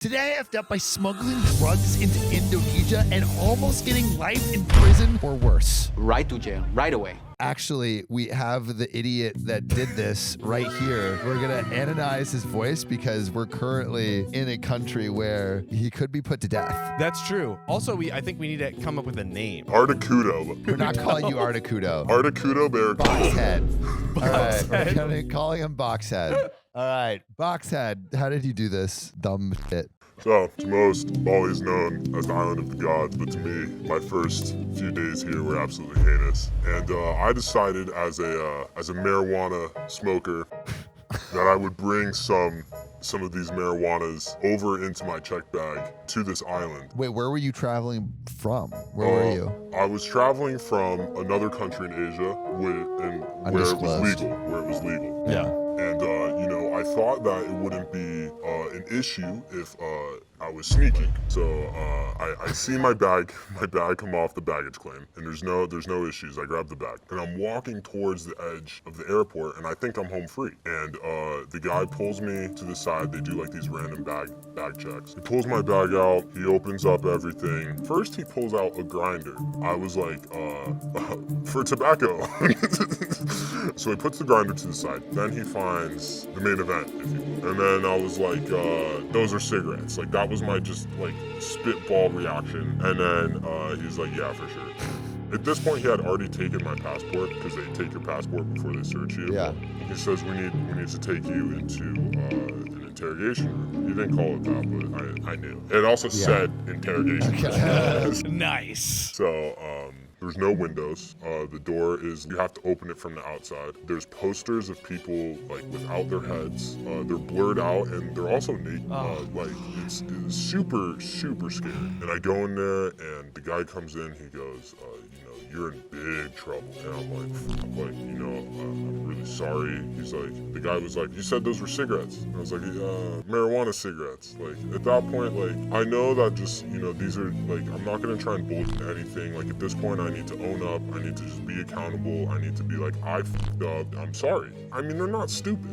Today I effed up by smuggling drugs into Indonesia and almost getting life in prison or worse. Right to jail, right away. Actually, we have the idiot that did this right here. We're going to analyze his voice because we're currently in a country where he could be put to death. That's true. Also, I think we need to come up with a name. Articuno. We're not calling you Articuno. Articuno Bear. Boxhead. All right, we're calling him Boxhead. All right, Boxhead, how did you do this dumb shit? So, to most, always known as the Island of the Gods, but to me, my first few days here were absolutely heinous. And I decided as a marijuana smoker that I would bring some of these marijuanas over into my check bag to this island. Wait, where were you traveling from? Where were you? I was traveling from another country in Asia where it was legal. Yeah. And, I thought that it wouldn't be an issue if I was sneaking. So I see my bag come off the baggage claim, and there's no issues. I grab the bag, and I'm walking towards the edge of the airport, and I think I'm home free. And the guy pulls me to the side. They do like these random bag checks. He pulls my bag out. He opens up everything. First, he pulls out a grinder. I was like, for tobacco. So he puts the grinder to the side. Then he finds the main event, if you will. And then I was like, those are cigarettes. Like, that was my just, like, spitball reaction. And then he's like, yeah, for sure. At this point, he had already taken my passport, because they take your passport before they search you. Yeah. He says, we need to take you into an interrogation room. He didn't call it that, but I knew. It also said interrogation room. Nice. So, there's no windows. The door is, you have to open it from the outside. There's posters of people like without their heads. They're blurred out and they're also naked. Like it's super, super scary. And I go in there and the guy comes in, he goes, you're in big trouble. And I'm really sorry. He's like, the guy was like, you said those were cigarettes. And I was like, marijuana cigarettes. Like at that point, like I know that just, these are like, I'm not gonna try and bullshit anything. Like at this point, I need to own up. I need to just be accountable. I need to be like, I f***ed up. I'm sorry. I mean, they're not stupid.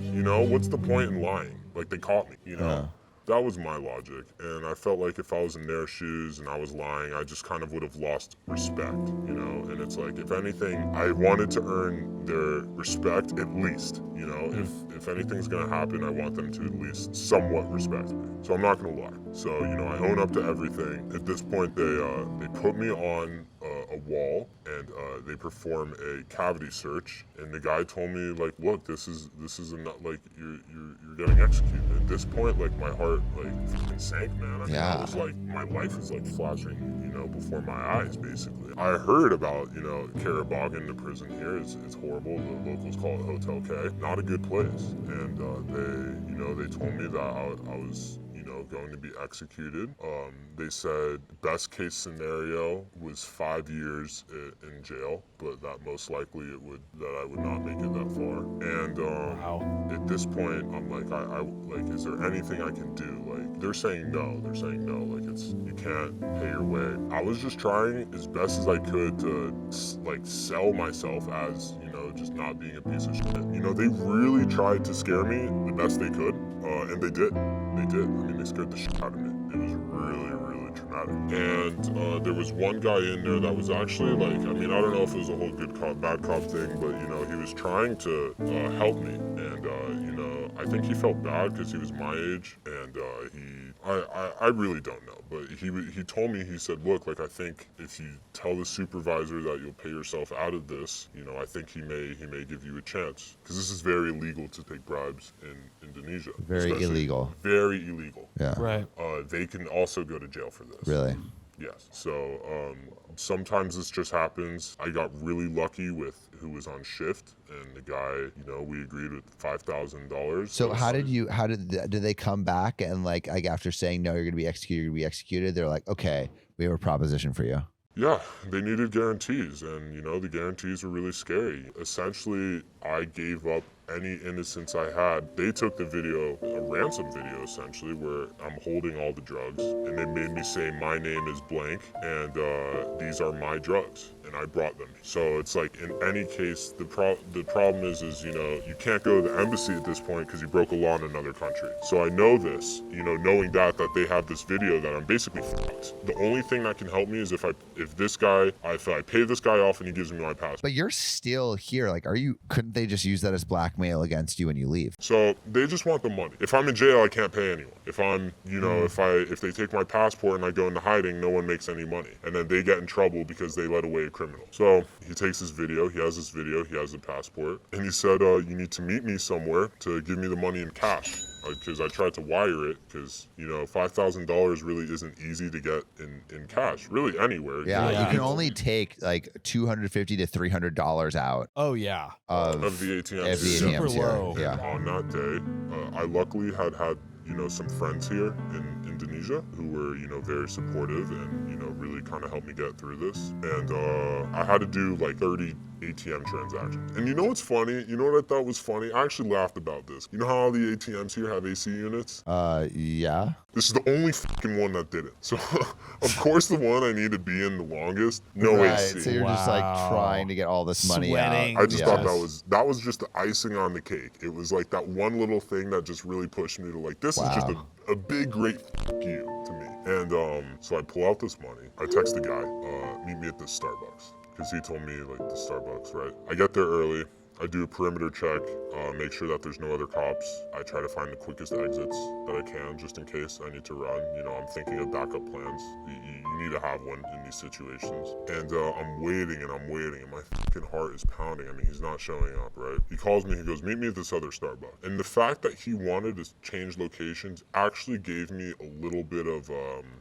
What's the point in lying? Like they caught me, That was my logic, and I felt like if I was in their shoes and I was lying, I just kind of would have lost respect, And it's like, if anything, I wanted to earn their respect at least, If anything's gonna happen, I want them to at least somewhat respect me. So I'm not gonna lie. So, I own up to everything. At this point, they put me on a wall and they perform a cavity search, and the guy told me like, look, this is not like you're getting executed. At this point, like my heart like fucking sank, man. I was like, my life was like flashing, before my eyes basically. I heard about, Karabagan, the prison here. It's horrible. The locals call it Hotel K. Not a good place. And they told me that I was going to be executed. They said best case scenario was 5 years in jail, but that most likely that I would not make it that far. And at this point, I'm like, I like, is there anything I can do? Like they're saying no. Like you can't pay your way. I was just trying as best as I could to like sell myself as just not being a piece of shit. They really tried to scare me the best they could, and they did. I mean, they scared the shit out of me. It was really, really traumatic. And there was one guy in there that was actually like, I mean, I don't know if it was a whole good cop, bad cop thing, but he was trying to help me. And I think he felt bad because he was my age, and I really don't know. But he told me, he said, look, like I think if you tell the supervisor that you'll pay yourself out of this, I think he may give you a chance, because this is very illegal to take bribes in Indonesia. Very illegal. Very illegal. Yeah. Right. They can also go to jail for this. Really? Yes. So sometimes this just happens. I got really lucky with who was on shift, and the guy, we agreed with $5,000. So did they come back and like after saying no, you're gonna be executed, they're like, okay, we have a proposition for you? Yeah, they needed guarantees, and the guarantees were really scary. Essentially, I gave up any innocence I had. They took the video, a ransom video essentially, where I'm holding all the drugs, and they made me say my name is blank, and these are my drugs, and I brought them. So it's like in any case, the problem is you know, you can't go to the embassy at this point because you broke a law in another country. So I know this, you know, knowing that they have this video that I'm basically fucked. The only thing that can help me is if I pay this guy off and he gives me my passport. But you're still here. Like, couldn't they just use that as blackmail against you when you leave? So they just want the money. If I'm in jail, I can't pay anyone. If I'm, you know, if they take my passport and I go into hiding, no one makes any money. And then they get in trouble because they let away a criminal. So he takes his video, he has his video, he has the passport, and he said, you need to meet me somewhere to give me the money in cash. Because I tried to wire it, because, you know, $5,000 really isn't easy to get in cash, really anywhere. Yeah, you can only take like $250 to $300 out. Oh yeah, of the ATMs. Super low. Yeah. On that day, I luckily had you know, some friends here in Indonesia who were, you know, very supportive and, you know, really kind of helped me get through this. And I had to do like 30 ATM transactions. And you know what's funny? You know what I thought was funny? I actually laughed about this. You know how all the ATMs here have AC units? Yeah. This is the only fucking one that didn't. So, of course, the one I need to be in the longest, no right, AC. So you're just like trying to get all this money Sweating. out. I just thought that was just the icing on the cake. It was like that one little thing that just really pushed me to like, this is just a big, great fuck you to me. And so I pull out this money. I text the guy, meet me at this Starbucks. Because he told me, like, the Starbucks, right? I get there early. I do a perimeter check, make sure that there's no other cops. I try to find the quickest exits that I can, just in case I need to run. You know, I'm thinking of backup plans. You need to have one in these situations. And I'm waiting, and my fucking heart is pounding. I mean, he's not showing up, right? He calls me, he goes, meet me at this other Starbucks. And the fact that he wanted to change locations actually gave me a little bit of,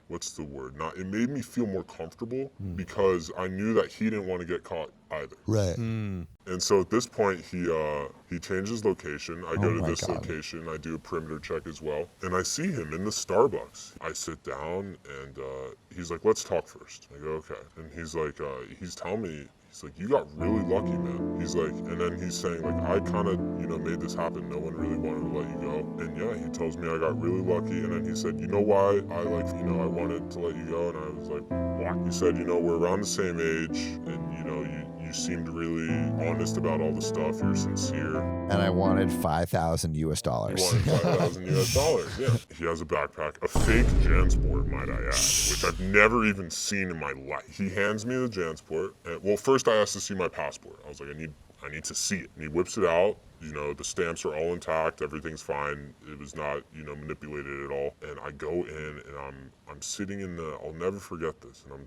what's the word? It made me feel more comfortable because I knew that he didn't want to get caught either. Right. And so at this point, he changes location. I go to this location. I do a perimeter check as well. And I see him in the Starbucks. I sit down and he's like, let's talk first. I go, okay. And he's like, he's telling me, he's like, you got really lucky, man. He's like, and then he's saying, like, I kind of, you know, made this happen. No one really wanted to let you go. And yeah, he tells me I got really lucky. And then he said, you know why I I wanted to let you go? And I was like, what? He said, you know, we're around the same age and, you know, you seemed really honest about all the stuff. You're sincere. And I wanted $5,000 US. He wanted $5,000 US, yeah. He has a backpack, a fake Jansport, might I add, which I've never even seen in my life. He hands me the Jansport. And, well, first I asked to see my passport. I was like, I need to see it. And he whips it out. You know, the stamps are all intact. Everything's fine. It was not, you know, manipulated at all. And I go in and I'm sitting in the, I'll never forget this. And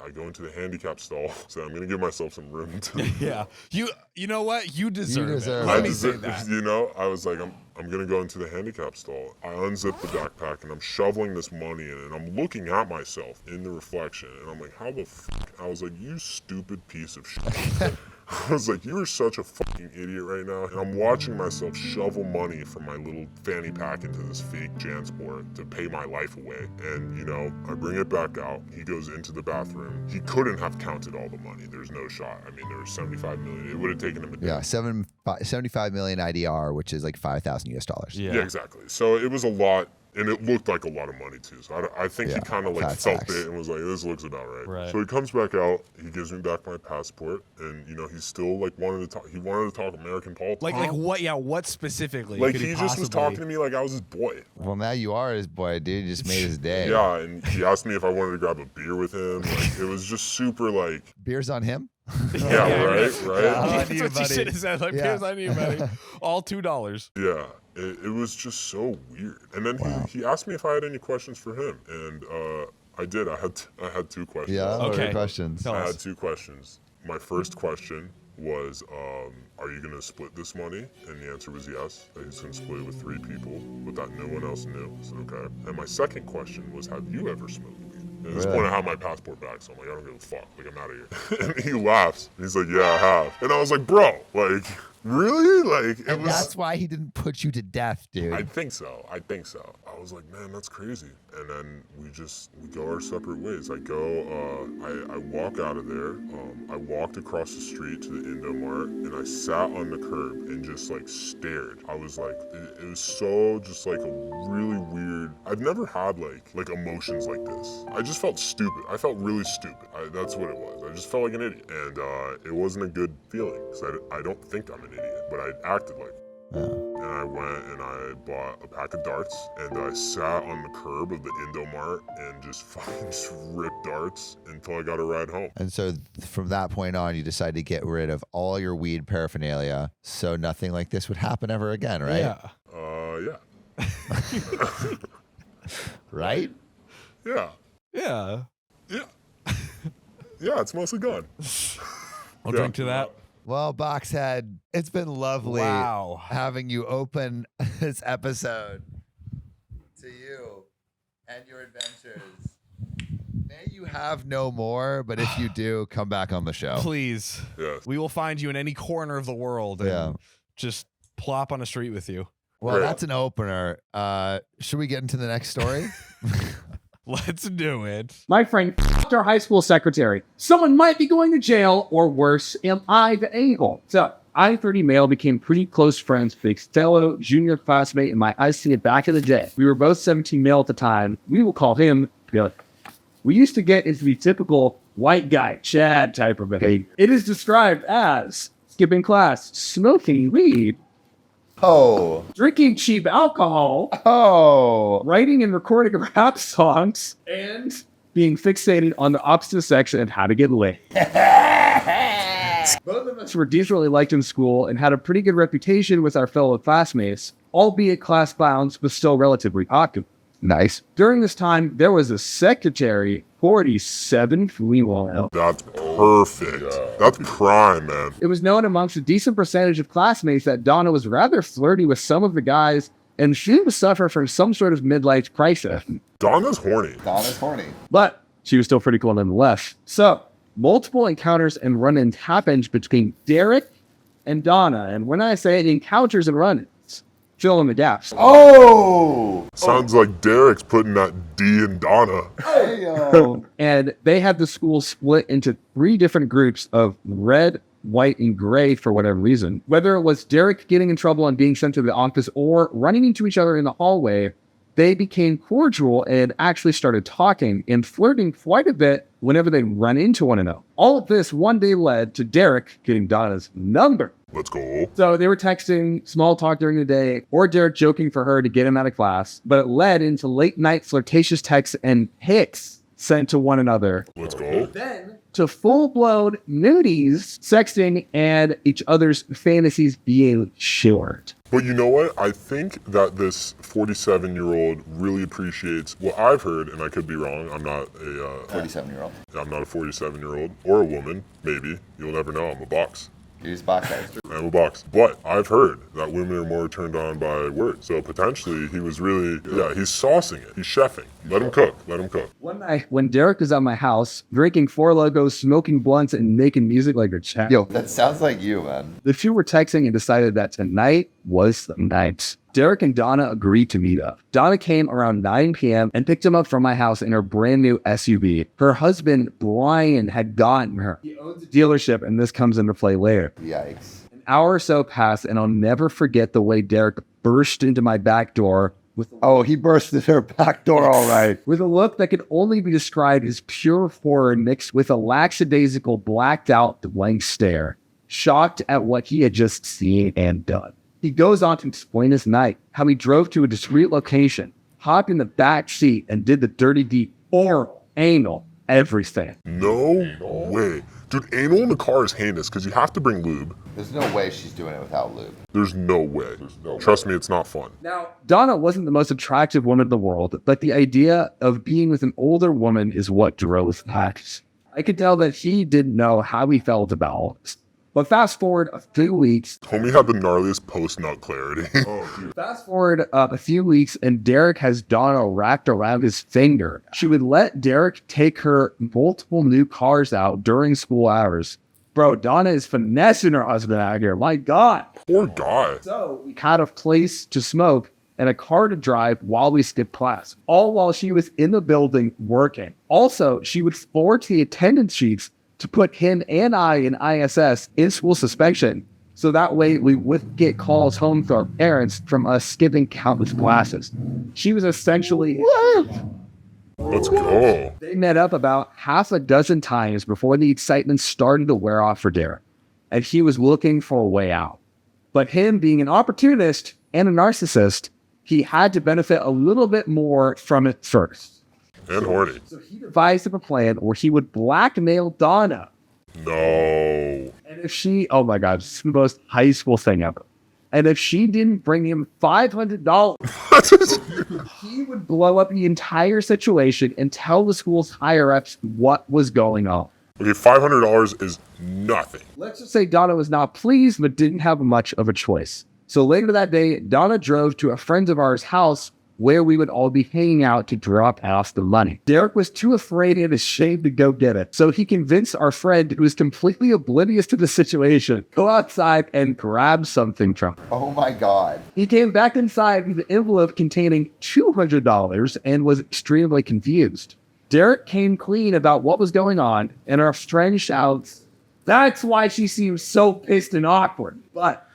I go into the handicap stall. So I'm going to give myself some room to. Yeah. You know what? You deserve it. deserve Let it. me say that. You know, I was like, I'm going to go into the handicap stall. I unzip the backpack and I'm shoveling this money in and I'm looking at myself in the reflection. And I'm like, how the fuck? I was like, you stupid piece of shit. I was like, you are such a fucking idiot right now. And I'm watching myself shovel money from my little fanny pack into this fake Jansport to pay my life away. And, you know, I bring it back out. He goes into the bathroom. He couldn't have counted all the money. There's no shot. I mean, there was 75 million. It would have taken him a day. Yeah, 75 million IDR, which is like $5,000 US. Yeah, exactly. So it was a lot. And it looked like a lot of money too. So I think he kind of like felt it and was like, this looks about right. So he comes back out, he gives me back my passport, and you know, he still like wanted to talk American politics. Like what? Yeah, what specifically? Like he just was talking to me like I was his boy. Well, now you are his boy, dude. You just made his day. Yeah, and he asked me if I wanted to grab a beer with him. Like it was just super like. Beers on him? Yeah, right. That's what you should have said. Like, here's on you, buddy. All $2. Yeah, it was just so weird. And then he asked me if I had any questions for him, and I did. I had two questions. Yeah. Okay. Questions. I had two questions. My first question was, are you going to split this money? And the answer was yes. That he's going to split it with 3 people, but that no one else knew. I said, okay. And my second question was, have you ever smoked weed? At this point, I have my passport back, so I'm like, I don't give a fuck. Like, I'm out of here. And he laughs. And he's like, yeah, I have. And I was like, bro, like, really? Like, That's why he didn't put you to death, dude. I think so. I was like, man, that's crazy. And then we go our separate ways. I walk out of there. I walked across the street to the Indomart, and I sat on the curb and just like stared. I was like, it was so just like a really weird, I've never had like emotions like this. I just felt stupid. I felt really stupid. That's what it was. I just felt like an idiot. And it wasn't a good feeling, because I don't think I'm an idiot, but I acted like And I went and I bought a pack of darts, and I sat on the curb of the Indomart and just fucking ripped darts until I got a ride home. And so from that point on, you decided to get rid of all your weed paraphernalia so nothing like this would happen ever again, right? Yeah. Yeah. Right? Yeah. Yeah. Yeah. Yeah, it's mostly gone. I'll drink to that. Well, Boxhead, it's been lovely having you open this episode to you and your adventures. May you have no more, but if you do, come back on the show. Please. Yes. We will find you in any corner of the world and just plop on a street with you. Well, that's an opener. Should we get into the next story? Let's do it. My friend f***ed our high school secretary. Someone might be going to jail, or worse, am I the a-hole? So, I, 30 male, became pretty close friends with a fellow junior classmate in my ICA back in the day. We were both 17 male at the time. We will call him Billy. We used to get into the typical white guy, Chad type of behavior. It is described as skipping class, smoking weed, drinking cheap alcohol, writing and recording rap songs, and being fixated on the opposite sex and how to get laid. Both of us were decently liked in school and had a pretty good reputation with our fellow classmates, albeit class clowns, but still relatively popular. Nice. During this time, there was a secretary, 47 female. That's perfect. That's prime, man. It was known amongst a decent percentage of classmates that Donna was rather flirty with some of the guys, and she was suffering from some sort of midlife crisis. Donna's horny. But she was still pretty cool nonetheless. So, multiple encounters and run-ins happened between Derek and Donna. And when I say encounters and run-ins, fill in the gaps. Sounds like Derek's putting that D in Donna. And they had the school split into 3 different groups of red, white, and gray for whatever reason. Whether it was Derek getting in trouble and being sent to the office or running into each other in the hallway, they became cordial and actually started talking and flirting quite a bit whenever they run into one another. All of this one day led to Derek getting Donna's number. Let's go. So they were texting, small talk during the day, or Derek joking for her to get him out of class, but it led into late night flirtatious texts and pics sent to one another. Let's go. Then to full-blown nudies, sexting, and each other's fantasies being shared. But you know what? I think that this 47-year-old really appreciates what I've heard, and I could be wrong. I'm not a 47-year-old. I'm not a 47-year-old or a woman. Maybe you'll never know. I'm a box. He's box. I'm a box. But I've heard that women are more turned on by words. So potentially he was really, he's saucing it. He's chefing. Let him cook. One night, when Derek was at my house, drinking 4 Logos, smoking blunts, and making music like a chat. Yo, that sounds like you, man. The two were texting and decided that tonight was the night. Derek and Donna agreed to meet up. Donna came around 9 p.m. and picked him up from my house in her brand new SUV. Her husband, Brian, had gotten her. He owns a dealership, and this comes into play later. Yikes. An hour or so passed, and I'll never forget the way Derek burst into my back door with he bursted her back door, all right. with a look that could only be described as pure horror mixed with a lackadaisical, blacked-out blank stare, shocked at what he had just seen and done. He goes on to explain his night, how he drove to a discreet location, hopped in the back seat, and did the dirty deep, oral, anal, everything. No way. Dude, anal in the car is heinous because you have to bring lube. There's no way she's doing it without lube. There's no way. Trust me, it's not fun. Now, Donna wasn't the most attractive woman in the world, but the idea of being with an older woman is what drove that. I could tell that he didn't know how he felt about all this. But fast forward a few weeks. Homie had the gnarliest post-nut clarity. Fast forward a few weeks, and Derek has Donna wrapped around his finger. She would let Derek take her multiple new cars out during school hours. Bro, Donna is finessing her husband out here. My God. Poor guy. So we had a place to smoke and a car to drive while we skipped class, all while she was in the building working. Also, she would forge the attendance sheets to put him and I in ISS in school suspension, so that way we wouldn't get calls home to our parents from us skipping countless classes. She was essentially... Let's go. They met up about half a dozen times before the excitement started to wear off for Derek, and he was looking for a way out. But him being an opportunist and a narcissist, he had to benefit a little bit more from it first. And horny. So he devised a plan where he would blackmail Donna. No. And if she, oh my God, this is the most high school thing ever. And if she didn't bring him $500, he would blow up the entire situation and tell the school's higher-ups what was going on. Okay, $500 is nothing. Let's just say Donna was not pleased, but didn't have much of a choice. So later that day, Donna drove to a friend of ours' house where we would all be hanging out to drop off the money. Derek was too afraid and ashamed to go get it, so he convinced our friend, who was completely oblivious to the situation, go outside and grab something from him. Oh my God. He came back inside with an envelope containing $200 and was extremely confused. Derek came clean about what was going on, and our friend shouts, "That's why she seems so pissed and awkward." But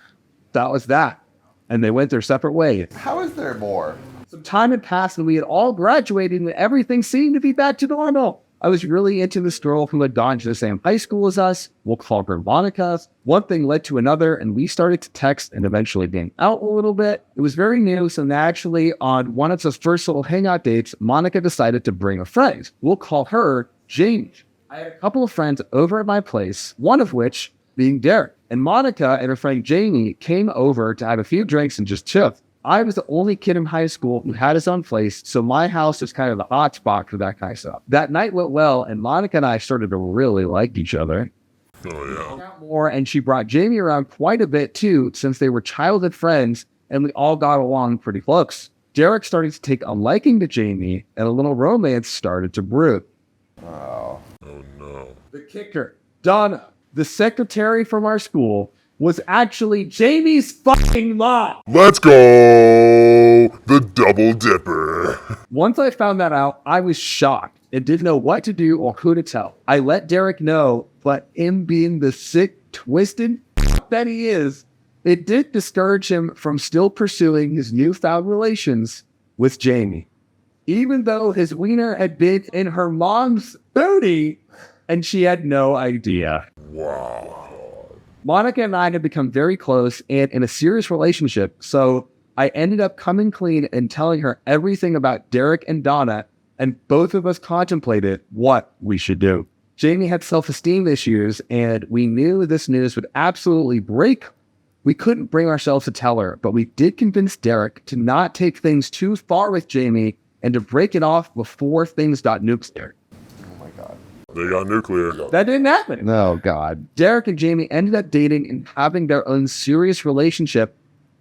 that was that, and they went their separate ways. How is there more? Some time had passed and we had all graduated and everything seemed to be back to normal. I was really into this girl who had gone to the same high school as us. We'll call her Monica. One thing led to another and we started to text and eventually being out a little bit. It was very new, so naturally on one of the first little hangout dates, Monica decided to bring a friend. We'll call her Jamie. I had a couple of friends over at my place, one of which being Derek. And Monica and her friend Jamie came over to have a few drinks and just chill. I was the only kid in high school who had his own place, so my house was kind of the hot spot for that kind of stuff. That night went well, and Monica and I started to really like each other. Oh, yeah. More, and she brought Jamie around quite a bit, too, since they were childhood friends, and we all got along pretty close. Derek started to take a liking to Jamie, and a little romance started to brew. Oh. Oh, no. The kicker, Donna, the secretary from our school, was actually Jamie's fucking mom. Let's go! The double dipper. Once I found that out, I was shocked and didn't know what to do or who to tell. I let Derek know, but him being the sick, twisted that he is, it did discourage him from still pursuing his newfound relations with Jamie. Even though his wiener had been in her mom's booty and she had no idea. Wow. Monica and I had become very close and in a serious relationship, so I ended up coming clean and telling her everything about Derek and Donna, and both of us contemplated what we should do. Jamie had self-esteem issues, and we knew this news would absolutely break. We couldn't bring ourselves to tell her, but we did convince Derek to not take things too far with Jamie and to break it off before things got nuclear. They got nuclear. That didn't happen. No, God. Derek and Jamie ended up dating and having their own serious relationship.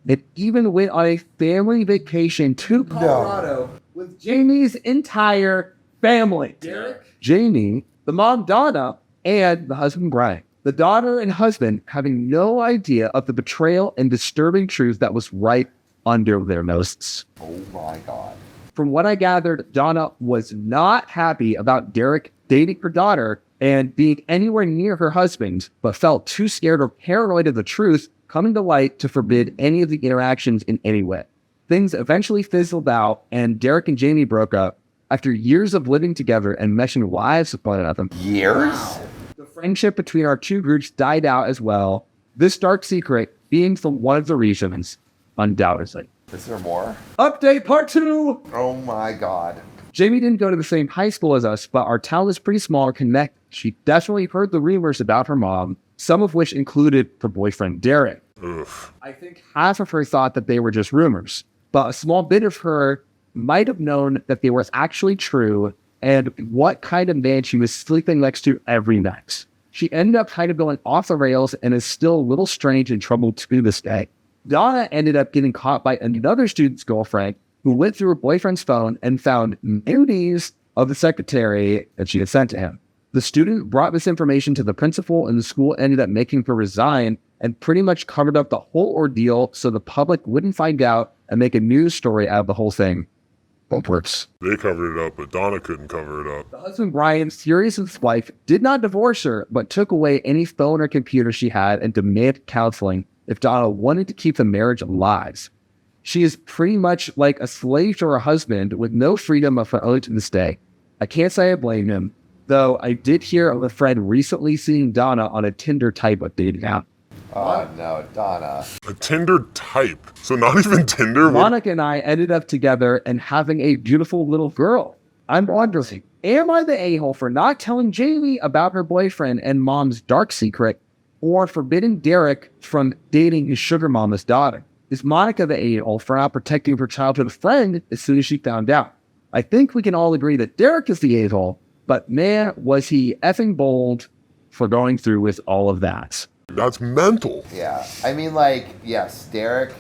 It even went on a family vacation to Colorado with Jamie's entire family. Derek, Jamie, the mom Donna, and the husband Brian. The daughter and husband having no idea of the betrayal and disturbing truth that was right under their noses. Oh my God. From what I gathered, Donna was not happy about Derek dating her daughter and being anywhere near her husband, but felt too scared or paranoid of the truth coming to light to forbid any of the interactions in any way. Things eventually fizzled out, and Derek and Jamie broke up after years of living together and meshing lives with one another. Years? The friendship between our two groups died out as well, this dark secret being from one of the reasons, undoubtedly. Is there more? Update part 2! Oh my God. Jamie didn't go to the same high school as us, but our town is pretty small and connected. She definitely heard the rumors about her mom, some of which included her boyfriend Derek. Oof. I think half of her thought that they were just rumors, but a small bit of her might have known that they were actually true and what kind of man she was sleeping next to every night. She ended up kind of going off the rails and is still a little strange and troubled to this day. Donna ended up getting caught by another student's girlfriend who went through her boyfriend's phone and found nudes of the secretary that she had sent to him. The student brought this information to the principal and the school ended up making her resign and pretty much covered up the whole ordeal so the public wouldn't find out and make a news story out of the whole thing. Works. They covered it up, but Donna couldn't cover it up. The husband, Brian, furious with his wife, did not divorce her, but took away any phone or computer she had and demanded counseling if Donna wanted to keep the marriage alive. She is pretty much like a slave to her husband with no freedom of her own to this day. I can't say I blame him, though I did hear of a friend recently seeing Donna on a Tinder type of dating app. Oh no, Donna. A Tinder type. So not even Tinder? Monica and I ended up together and having a beautiful little girl. I'm wondering, am I the a-hole for not telling Jamie about her boyfriend and mom's dark secret, or forbidding Derek from dating his sugar mama's daughter? Is Monica the a-hole for not protecting her childhood friend as soon as she found out? I think we can all agree that Derek is the a-hole, but man, was he effing bold for going through with all of that. That's mental. Yeah. I mean, like, yes, Derek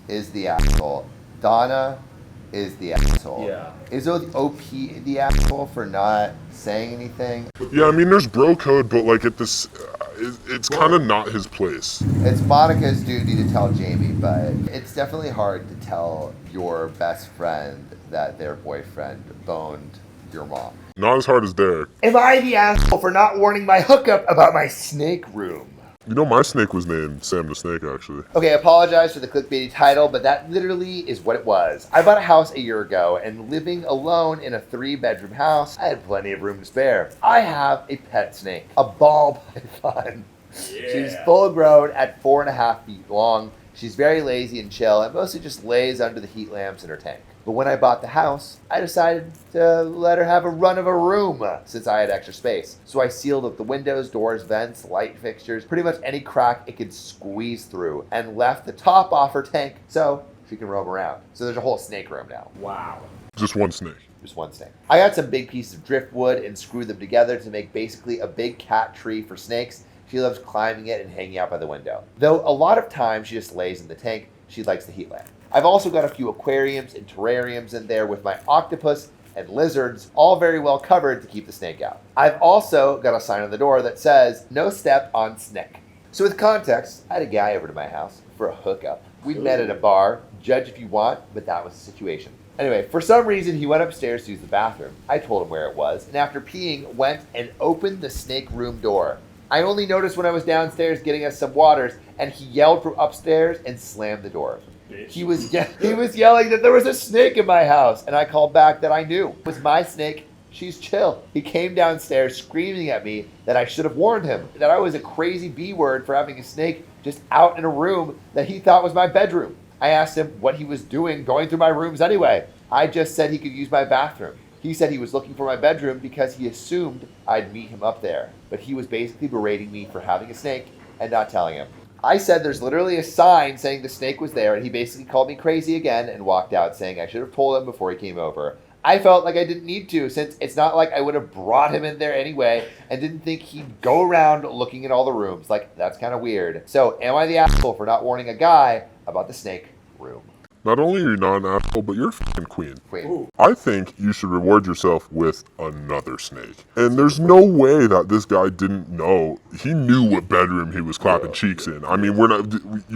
is the asshole. Donna is the asshole. Yeah. Is OP the asshole for not saying anything? Yeah, I mean, there's bro code, but like at this, it's kind of not his place. It's Monica's duty to tell Jamie, but it's definitely hard to tell your best friend that their boyfriend boned your mom. Not as hard as Derek. Am I the asshole for not warning my hookup about my snake room? You know, my snake was named Sam the Snake, actually. Okay, I apologize for the clickbaity title, but that literally is what it was. I bought a house a year ago, and living alone in a 3-bedroom house, I had plenty of room to spare. I have a pet snake, a ball python. Yeah. She's full grown at 4.5 feet long. She's very lazy and chill, and mostly just lays under the heat lamps in her tank. But when I bought the house, I decided to let her have a run of a room since I had extra space. So I sealed up the windows, doors, vents, light fixtures, pretty much any crack it could squeeze through, and left the top off her tank so she can roam around. So there's a whole snake room now. Wow. Just one snake. Just one snake. I got some big pieces of driftwood and screwed them together to make basically a big cat tree for snakes. She loves climbing it and hanging out by the window. Though a lot of times she just lays in the tank, she likes the heat lamp. I've also got a few aquariums and terrariums in there with my octopus and lizards, all very well covered to keep the snake out. I've also got a sign on the door that says, "No step on snake." So with context, I had a guy over to my house for a hookup. We met at a bar, judge if you want, but that was the situation. Anyway, for some reason, he went upstairs to use the bathroom. I told him where it was, and after peeing, went and opened the snake room door. I only noticed when I was downstairs getting us some waters, and he yelled from upstairs and slammed the door. He was yelling that there was a snake in my house, and I called back that I knew. It was my snake. She's chill. He came downstairs screaming at me that I should have warned him, that I was a crazy B-word for having a snake just out in a room that he thought was my bedroom. I asked him what he was doing going through my rooms anyway. I just said he could use my bathroom. He said he was looking for my bedroom because he assumed I'd meet him up there, but he was basically berating me for having a snake and not telling him. I said there's literally a sign saying the snake was there, and he basically called me crazy again and walked out saying I should have told him before he came over. I felt like I didn't need to, since it's not like I would have brought him in there anyway and didn't think he'd go around looking at all the rooms. Like, that's kind of weird. So am I the asshole for not warning a guy about the snake room? Not only are you not an asshole, but you're a fucking queen. Queen. I think you should reward yourself with another snake. And there's no way that this guy didn't know. He knew what bedroom he was clapping cheeks in. I mean, you're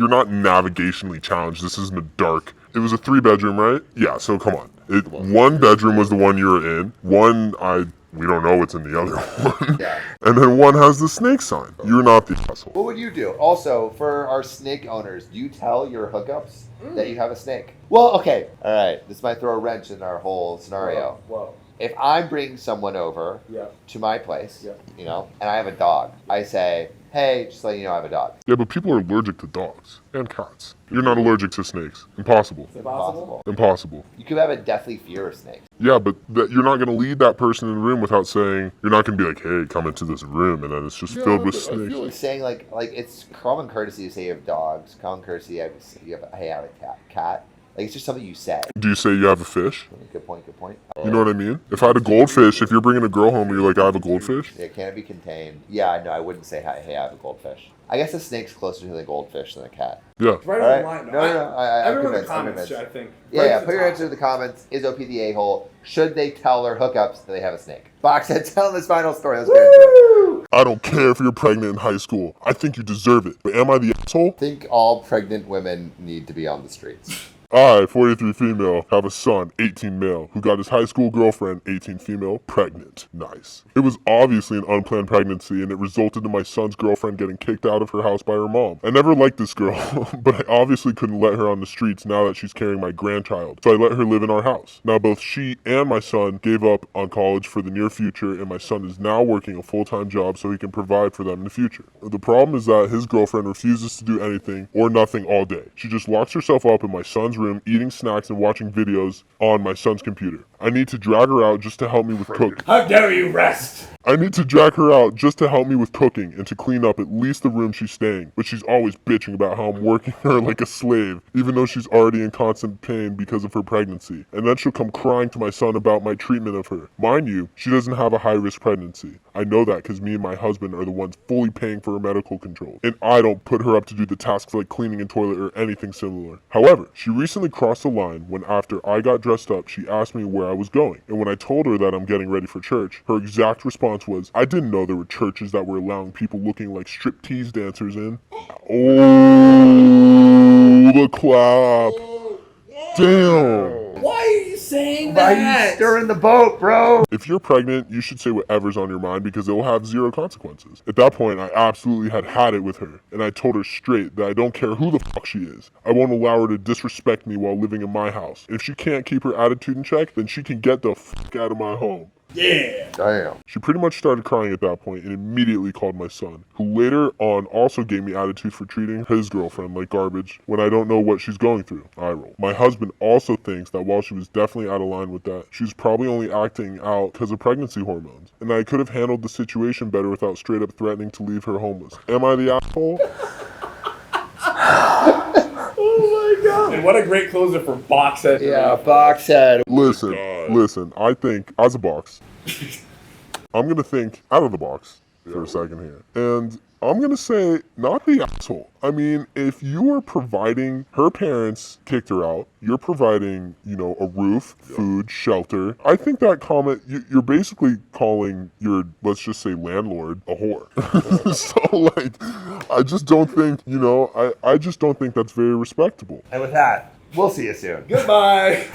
not navigationally challenged. This isn't a dark. It was a 3-bedroom, right? Yeah, so come on. One bedroom was the one you were in. We don't know what's in the other one. Yeah. And then one has the snake sign. You're not the asshole. What would you do? Also, for our snake owners, do you tell your hookups that you have a snake? Well, okay. All right. This might throw a wrench in our whole scenario. Whoa. If I'm bringing someone over to my place, and I have a dog, I say, hey, just let you know I have a dog. Yeah, but people are allergic to dogs and cats. You're not allergic to snakes. Impossible. Impossible. Impossible. You could have a deathly fear of snakes. Yeah, but you're not going to lead that person in the room without saying, you're not going to be like, hey, come into this room, and then it's just filled with snakes. You're saying, like it's common courtesy to say you have dogs. Common courtesy, I have a cat. Like, it's just something you say. Do you say you have a fish? Good point, good point. You know what I mean? If I had a goldfish, if you're bringing a girl home and you're like, I have a goldfish? Yeah, can it be contained? Yeah, no, I wouldn't say, hey, I have a goldfish. I guess a snake's closer to the goldfish than a cat. Yeah. Right All on the line. No. Everyone in the comments, I think. Yeah, put your answer in the comments. Is OP the a-hole? Should they tell their hookups that they have a snake? Boxhead, tell them this final story. Let's get into it. I don't care if you're pregnant in high school. I think you deserve it. But am I the asshole? I think all pregnant women need to be on the streets. I, 43 female, have a son, 18 male, who got his high school girlfriend, 18 female, pregnant. Nice. It was obviously an unplanned pregnancy, and it resulted in my son's girlfriend getting kicked out of her house by her mom. I never liked this girl, but I obviously couldn't let her on the streets now that she's carrying my grandchild, so I let her live in our house. Now both she and my son gave up on college for the near future, and my son is now working a full-time job so he can provide for them in the future. The problem is that his girlfriend refuses to do anything or nothing all day. She just locks herself up in my son's room, eating snacks and watching videos on my son's computer. I need to drag her out just to help me with cooking. How dare you rest? I need to drag her out just to help me with cooking and to clean up at least the room she's staying. But she's always bitching about how I'm working her like a slave, even though she's already in constant pain because of her pregnancy. And then she'll come crying to my son about my treatment of her. Mind you, she doesn't have a high-risk pregnancy. I know that because me and my husband are the ones fully paying for her medical control. And I don't put her up to do the tasks like cleaning a toilet or anything similar. However, she recently crossed the line when after I got dressed up, she asked me where I was going. And when I told her that I'm getting ready for church, her exact response was, I didn't know there were churches that were allowing people looking like striptease dancers in. Oh, the clap. Damn. Why are you saying Why are that? you stirring the boat, bro? If you're pregnant, you should say whatever's on your mind because it will have zero consequences. At that point, I absolutely had it with her, and I told her straight that I don't care who the fuck she is. I won't allow her to disrespect me while living in my house. If she can't keep her attitude in check, then she can get the fuck out of my home. Yeah. Damn. She pretty much started crying at that point and immediately called my son, who later on also gave me attitude for treating his girlfriend like garbage when I don't know what she's going through. I roll. My husband also thinks that while she was definitely out of line with that, she's probably only acting out because of pregnancy hormones, and I could have handled the situation better without straight up threatening to leave her homeless. Am I the asshole? Oh my god. And what a great closer for Boxhead. Yeah, Boxhead. Listen, I think, as a box, I'm going to think out of the box for a second here. And I'm going to say, not the asshole. I mean, if you are providing, her parents kicked her out, you're providing, a roof, food, shelter. I think that comment, you're basically calling your, let's just say, landlord a whore. So, I just don't think, I just don't think that's very respectable. And with that, we'll see you soon. Goodbye.